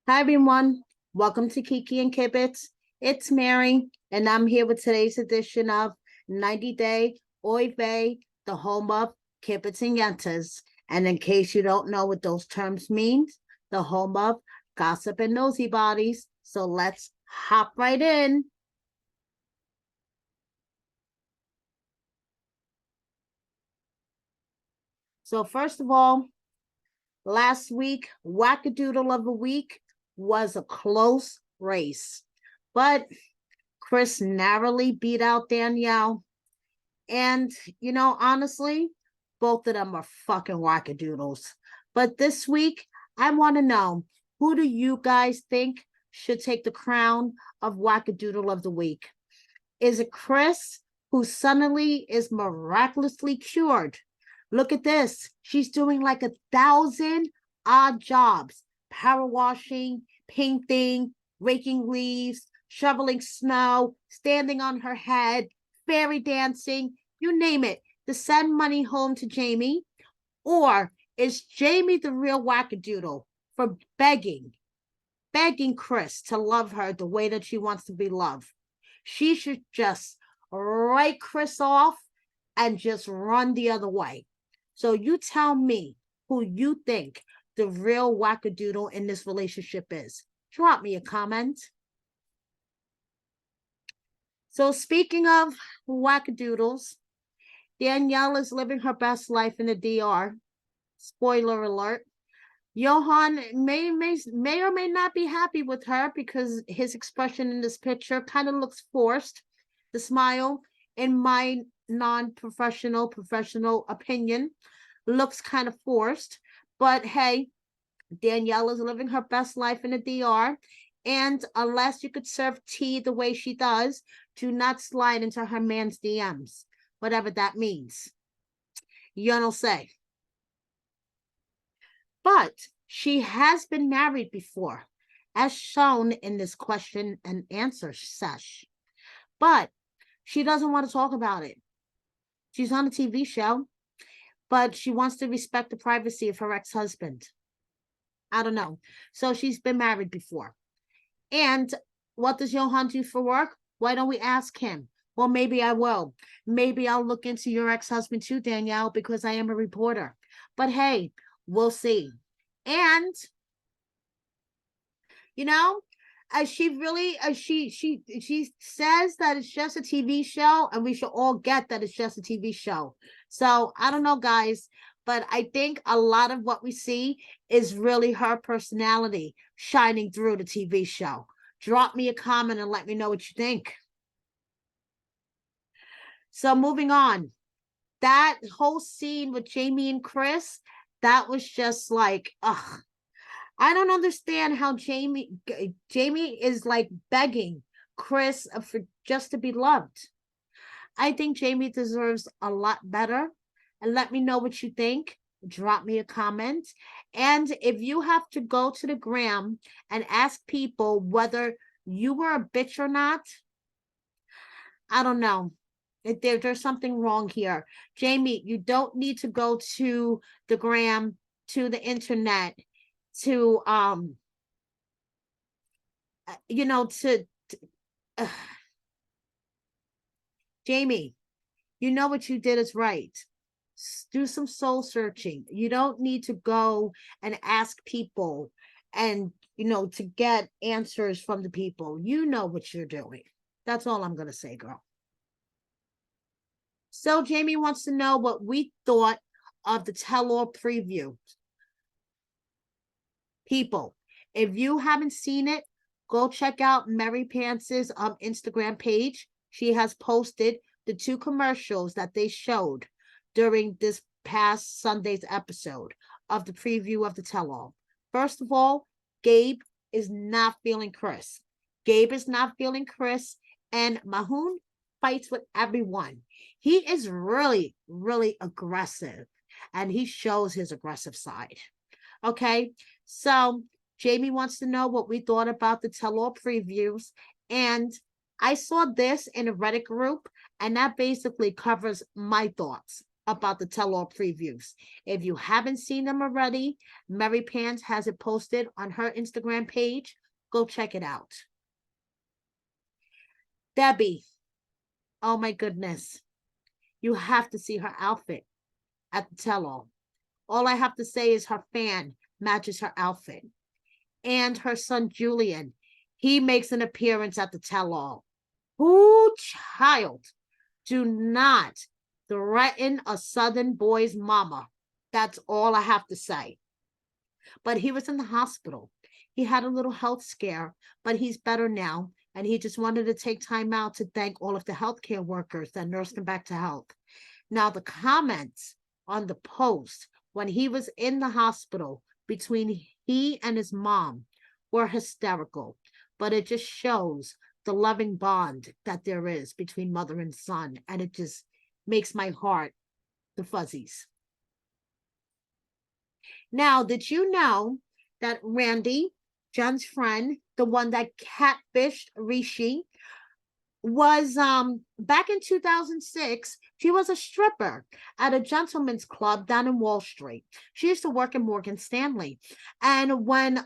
Hi, everyone. Welcome to Kiki and Kibitz. It's Mary, and I'm here with today's edition of 90 Day Oy Vey, the home of Kibitz and Yentas. And in case you don't know what those terms mean, the home of gossip and nosy bodies. So let's hop right in. So, first of all, last week, wackadoodle of the week was a close race, but Chris narrowly beat out Danielle. And, honestly, both of them are fucking wackadoodles. But this week, I want to know, who do you guys think should take the crown of wackadoodle of the week? Is it Chris, who suddenly is miraculously cured? Look at this. She's doing like 1,000 odd jobs: power washing, painting, raking leaves, shoveling snow, standing on her head, fairy dancing, you name it, to send money home to Jamie? Or is Jamie the real wackadoodle for begging Chris to love her the way that she wants to be loved? She should just write Chris off and just run the other way. So you tell me who you think the real wackadoodle in this relationship is. Drop me a comment. So speaking of wackadoodles, Danielle is living her best life in the DR. Spoiler alert. Johan may or may not be happy with her because his expression in this picture kind of looks forced. The smile, in my professional opinion, looks kind of forced. But hey, Danielle is living her best life in the DR. And unless you could serve tea the way she does, do not slide into her man's DMs, whatever that means. You don't say. But she has been married before, as shown in this question and answer sesh. But she doesn't want to talk about it. She's on a TV show, but she wants to respect the privacy of her ex-husband. I don't know. So she's been married before. And what does Johan do for work? Why don't we ask him? Well, maybe I will. Maybe I'll look into your ex-husband too, Danielle, because I am a reporter. But hey, we'll see. And you know, she says that it's just a TV show, and we should all get that it's just a TV show. So I don't know, guys, but I think a lot of what we see is really her personality shining through the TV show. Drop me a comment and let me know what you think. So moving on, that whole scene with Jamie and Chris, that was just like, ugh. I don't understand how Jamie is like begging Chris for just to be loved. I think Jamie deserves a lot better. And let me know what you think. Drop me a comment. And if you have to go to the gram and ask people whether you were a bitch or not, I don't know. There's something wrong here. Jamie, you don't need to go to the gram, to the internet, to uh, Jamie, you know what you did is right. Do some soul searching. You don't need to go and ask people and to get answers from the people. You know what you're doing. That's all I'm going to say, girl. So Jamie wants to know what we thought of the tell-all preview. People, if you haven't seen it, go check out Mary Pants's Instagram page. She has posted the 2 commercials that they showed during this past Sunday's episode of the preview of the tell-all. First of all, Gabe is not feeling Chris. Gabe is not feeling Chris, and Mahogany fights with everyone. He is really, really aggressive, and he shows his aggressive side. Okay, so Jamie wants to know what we thought about the tell-all previews, and I saw this in a Reddit group, and that basically covers my thoughts. about the tell-all previews. If you haven't seen them already, Mary Pants has it posted on her Instagram page. Go check it out. Debbie, oh my goodness. You have to see her outfit at the tell-all. All I have to say is her fan matches her outfit. And her son Julian, he makes an appearance at the tell-all. Who, child, do not threaten a Southern boy's mama. That's all I have to say. But he was in the hospital. He had a little health scare, but he's better now. And he just wanted to take time out to thank all of the healthcare workers that nursed him back to health. Now, the comments on the post when he was in the hospital between he and his mom were hysterical, but it just shows the loving bond that there is between mother and son, and it just makes my heart the fuzzies. Now, did you know that Randy, John's friend, the one that catfished Rishi, was back in 2006, she was a stripper at a gentleman's club down in Wall Street. She used to work in Morgan Stanley. And when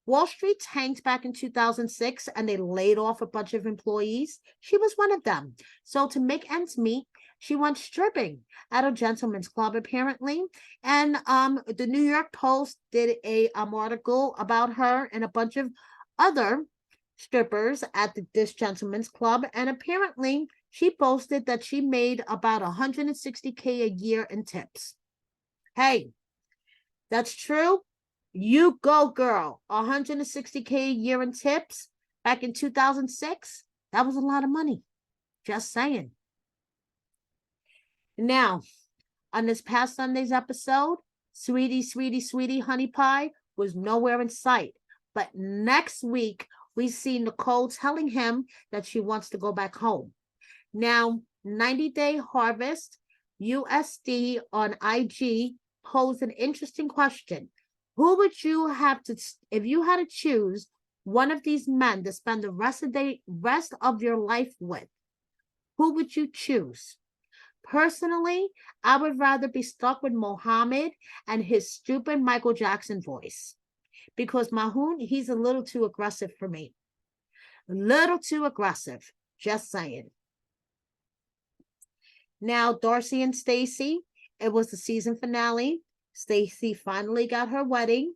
Wall Street tanked back in 2006 and they laid off a bunch of employees, she was one of them. So to make ends meet, she went stripping at a gentleman's club, apparently. And the New York Post did a article about her and a bunch of other strippers at this gentleman's club. And apparently she posted that she made about $160K a year in tips. Hey, that's true. You go, girl. $160K a year in tips back in 2006. That was a lot of money. Just saying. Now, on this past Sunday's episode, Sweetie Honey Pie was nowhere in sight. But next week, we see Nicole telling him that she wants to go back home. Now, 90 Day Harvest USD on IG posed an interesting question. Who would you have to, if you had to choose one of these men to spend the rest of your life with, who would you choose? Personally, I would rather be stuck with Mohammed and his stupid Michael Jackson voice. Because Mahon, he's a little too aggressive for me. A little too aggressive. Just saying. Now, Darcy and Stacy, it was the season finale. Stacy finally got her wedding,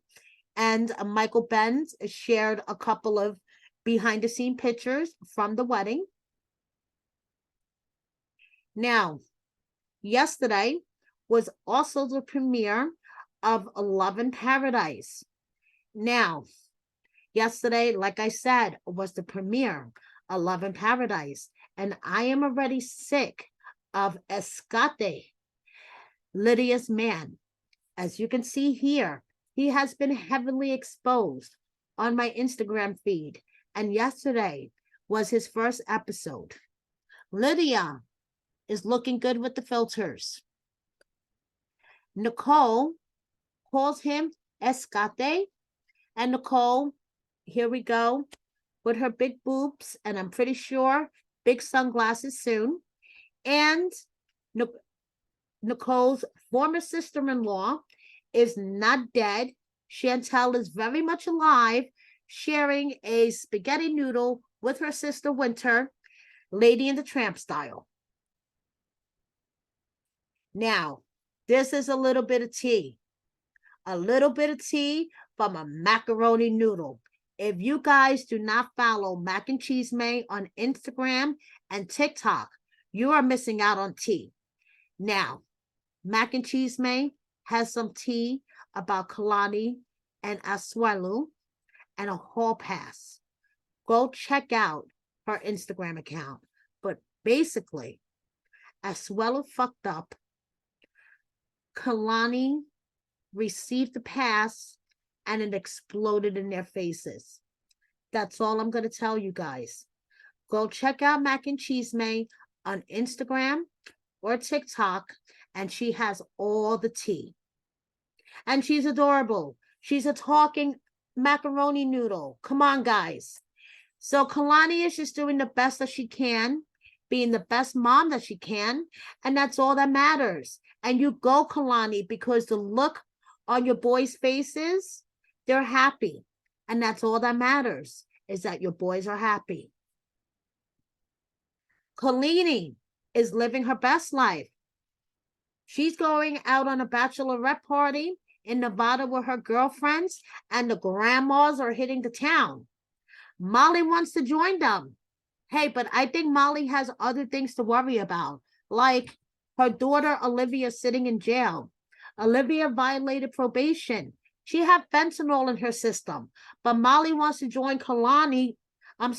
and Michael Benz shared a couple of behind-the-scene pictures from the wedding. Now, yesterday was also the premiere of Love in Paradise. Now, yesterday, like I said, was the premiere of Love in Paradise, and I am already sick of Escate, Lydia's man. As you can see here, he has been heavily exposed on my Instagram feed, and yesterday was his first episode. Lydia is looking good with the filters. Nicole calls him Escate, and Nicole, here we go, with her big boobs, and I'm pretty sure big sunglasses soon. And Nicole's former sister-in-law is not dead. Chantel is very much alive, sharing a spaghetti noodle with her sister Winter, Lady in the Tramp style. Now, this is a little bit of tea. A little bit of tea from a macaroni noodle. If you guys do not follow Mac and Cheese May on Instagram and TikTok, you are missing out on tea. Now, Mac and Cheese May has some tea about Kalani and Asuelu and a hall pass. Go check out her Instagram account. But basically, Asuelu fucked up. Kalani received the pass and it exploded in their faces. That's all I'm going to tell you guys. Go check out Mac and Cheese May on Instagram or TikTok, and she has all the tea. And she's adorable. She's a talking macaroni noodle. Come on, guys. So Kalani is just doing the best that she can being the best mom that she can, and that's all that matters. And you go, Kalani, because the look on your boys' faces, they're happy. And that's all that matters, is that your boys are happy. Kalani is living her best life. She's going out on a bachelorette party in Nevada with her girlfriends, and the grandmas are hitting the town. Molly wants to join them. Hey, but I think Molly has other things to worry about, like her daughter Olivia sitting in jail. Olivia violated probation. She had fentanyl in her system, but Molly wants to join Kalani at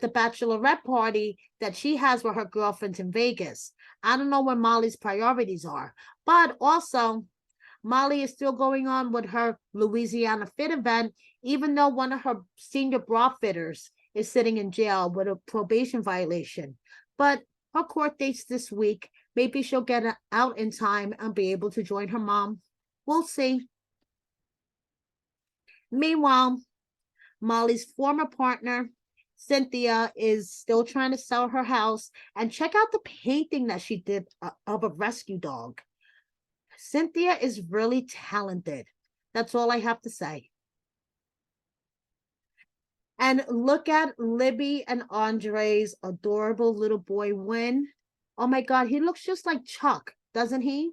the bachelorette party that she has with her girlfriends in Vegas. I don't know where Molly's priorities are, but also Molly is still going on with her Louisiana Fit event, even though one of her senior bra fitters is sitting in jail with a probation violation. But her court date's this week. Maybe she'll get out in time and be able to join her mom. We'll see. Meanwhile, Molly's former partner, Cynthia, is still trying to sell her house. And check out the painting that she did of a rescue dog. Cynthia is really talented. That's all I have to say. And look at Libby and Andre's adorable little boy, Win. Oh my God, he looks just like Chuck, doesn't he?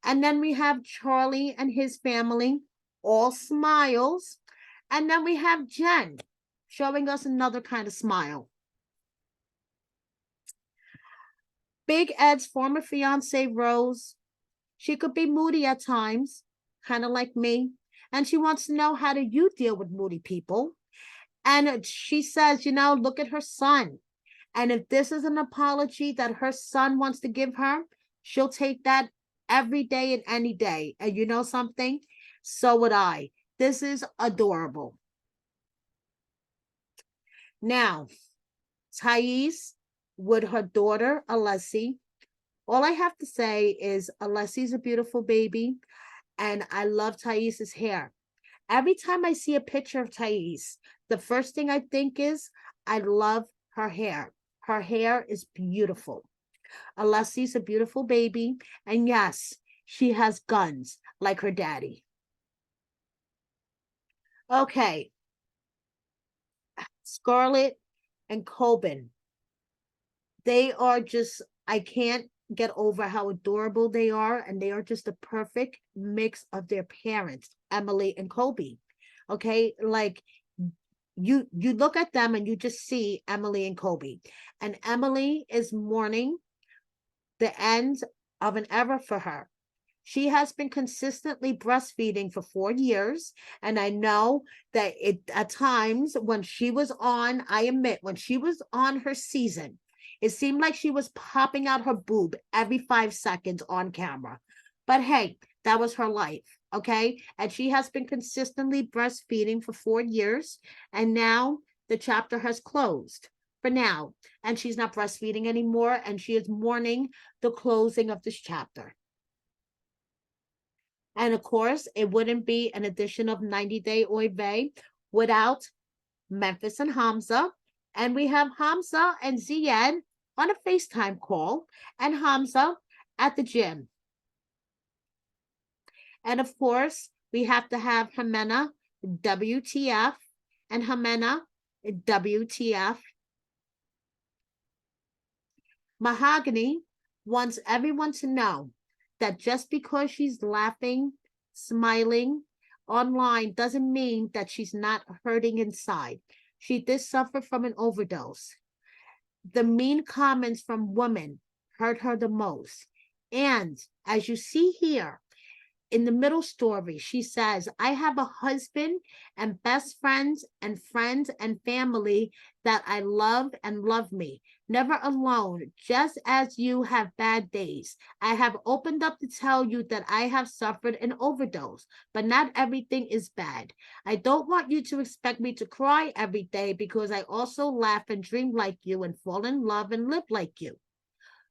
And then we have Charlie and his family, all smiles. And then we have Jen showing us another kind of smile. Big Ed's former fiance, Rose, she could be moody at times, kind of like me. And she wants to know, how do you deal with moody people? And she says, look at her son. And if this is an apology that her son wants to give her, she'll take that every day and any day. And you know something? So would I. This is adorable. Now, Tyrese with her daughter, Alessi. All I have to say is Alessi's a beautiful baby, and I love Tyrese's hair. Every time I see a picture of Tyrese, the first thing I think is, I love her hair. Her hair is beautiful. Alessi's a beautiful baby, and yes, she has guns like her daddy. Okay. Scarlett and Coben. They are just, I can't get over how adorable they are, and they are just a perfect mix of their parents, Emily and Colby. Okay, like you look at them and you just see Emily and Colby, and Emily is mourning the end of an era for her. She has been consistently breastfeeding for 4 years, and I know that it at times when she was on, I admit, when she was on her season, it seemed like she was popping out her boob every 5 seconds on camera. But hey, that was her life, okay? And she has been consistently breastfeeding for 4 years, and now the chapter has closed for now, and she's not breastfeeding anymore, and she is mourning the closing of this chapter. And of course, it wouldn't be an edition of 90 Day Oy Vey without Memphis and Hamza. And we have Hamza and Ziad on a FaceTime call, and Hamza at the gym. And of course, we have to have Jimena, WTF, and Jimena, WTF. Mahogany wants everyone to know that just because she's laughing, smiling online doesn't mean that she's not hurting inside. She did suffer from an overdose. The mean comments from women hurt her the most. And as you see here, in the middle story, she says, I have a husband and best friends and family that I love and love me. Never alone, just as you have bad days. I have opened up to tell you that I have suffered an overdose, but not everything is bad. I don't want you to expect me to cry every day because I also laugh and dream like you and fall in love and live like you.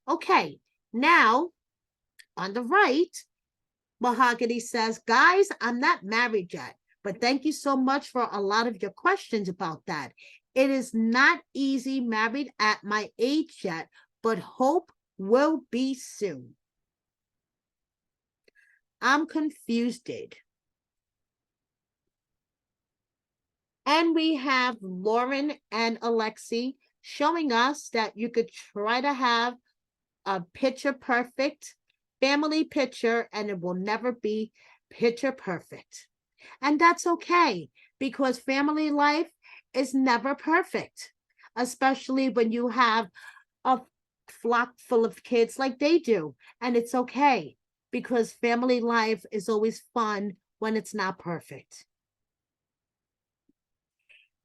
Okay, now on the right, Mahogany says, guys, I'm not married yet, but thank you so much for a lot of your questions about that. It is not easy married at my age yet, but hope will be soon. I'm confused. And we have Lauren and Alexi showing us that you could try to have a picture perfect family picture and it will never be picture perfect. And that's okay because family life is never perfect, especially when you have a flock full of kids like they do. And it's okay because family life is always fun when it's not perfect.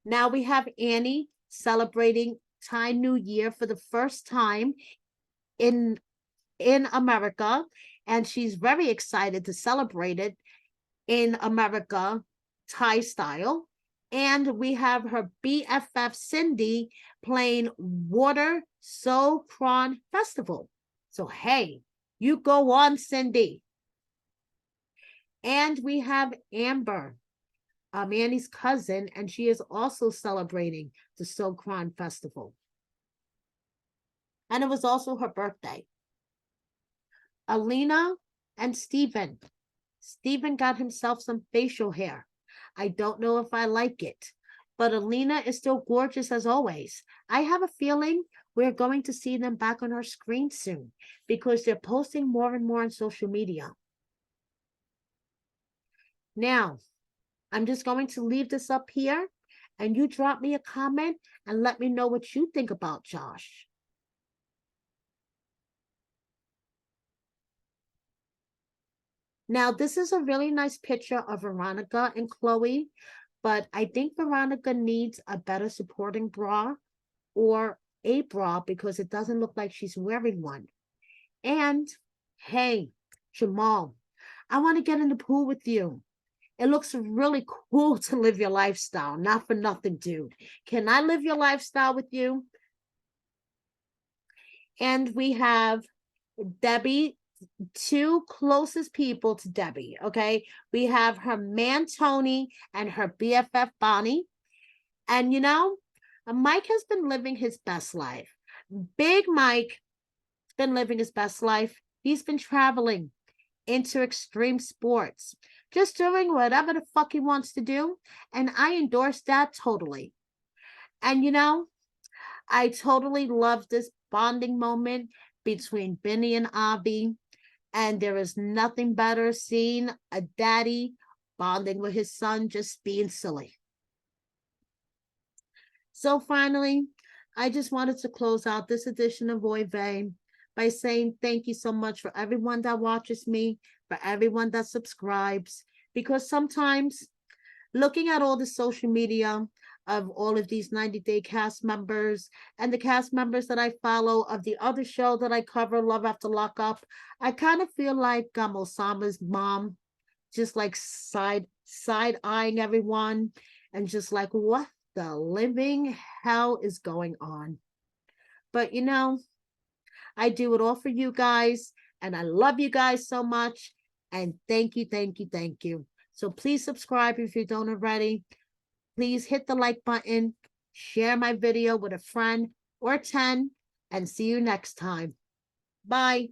Now we have Annie celebrating Thai New Year for the first time in America, and she's very excited to celebrate it in America, Thai style. And we have her BFF Cindy playing Water Songkran Festival. So hey, you go on, Cindy. And we have Amber, Annie's cousin, and she is also celebrating the Songkran Festival. And it was also her birthday. Alina and Stephen. Stephen got himself some facial hair. I don't know if I like it, but Alina is still gorgeous as always. I have a feeling we're going to see them back on our screen soon because they're posting more and more on social media. Now, I'm just going to leave this up here and you drop me a comment and let me know what you think about Josh. Now, this is a really nice picture of Veronica and Chloe, but I think Veronica needs a better supporting bra or a bra because it doesn't look like she's wearing one. And hey, Jamal, I want to get in the pool with you. It looks really cool to live your lifestyle. Not for nothing, dude. Can I live your lifestyle with you? And we have Debbie, two closest people to Debbie, okay? We have her man, Tony, and her BFF, Bonnie. And, Mike has been living his best life. Big Mike has been living his best life. He's been traveling into extreme sports, just doing whatever the fuck he wants to do. And I endorse that totally. And, I totally love this bonding moment between Benny and Avi. And there is nothing better seeing a daddy bonding with his son, just being silly. So finally, I just wanted to close out this edition of Oy Vey by saying thank you so much for everyone that watches me, for everyone that subscribes, because sometimes looking at all the social media of all of these 90-day cast members and the cast members that I follow of the other show that I cover, Love After Lockup, I kind of feel like Osama's mom, just like side eyeing everyone and just like, what the living hell is going on? But I do it all for you guys, and I love you guys so much. And thank you, thank you, thank you. So please subscribe if you don't already. Please hit the like button, share my video with a friend or 10, and see you next time. Bye.